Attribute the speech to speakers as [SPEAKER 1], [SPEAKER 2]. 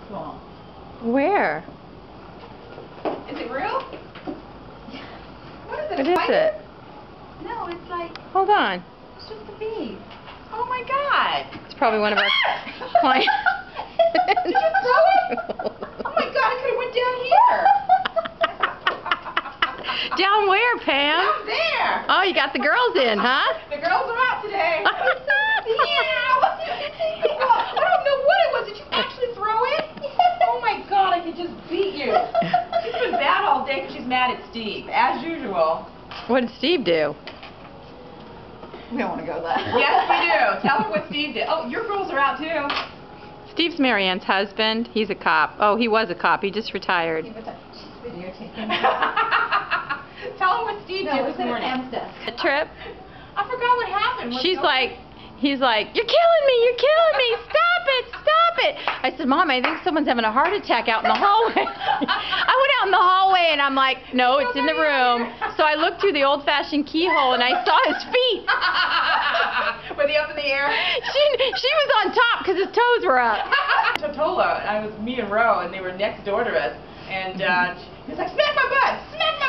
[SPEAKER 1] basketball.
[SPEAKER 2] Where?
[SPEAKER 1] Is it real? What is it?
[SPEAKER 2] What is it?
[SPEAKER 1] No, it's like,
[SPEAKER 2] Hold on.
[SPEAKER 1] it's just a bee. Oh my god.
[SPEAKER 2] It's probably one of our clients.
[SPEAKER 1] Did you throw it? Oh my god, it could have went down here.
[SPEAKER 2] Down where, Pam?
[SPEAKER 1] Down there.
[SPEAKER 2] Oh, you got the girls in, huh?
[SPEAKER 1] The girls are out today. I don't know what it was. Did you actually throw it? Oh my god, I could just beat you. She's been bad all day because she's mad at Steve, as usual.
[SPEAKER 2] What did Steve do?
[SPEAKER 1] We don't want to go there. Yes, we do. Tell her what Steve did. Oh, your girls are out too.
[SPEAKER 2] Steve's Marianne's husband. He's a cop. Oh, he was a cop. He just retired.
[SPEAKER 1] She's videotaping. Tell her what Steve did this morning.
[SPEAKER 2] A trip.
[SPEAKER 1] I forgot what happened.
[SPEAKER 2] He's like, you're killing me, you're killing me, stop it, stop it. I said, Mom, I think someone's having a heart attack out in the hallway. I went out in the hallway and I'm like, no, it's in the room. So I looked through the old-fashioned keyhole and I saw his feet.
[SPEAKER 1] Were they up in the air?
[SPEAKER 2] She was on top because his toes were up.
[SPEAKER 1] Totola, and I was me and Ro, and they were next door to us, and he was like, smack my butt, smack my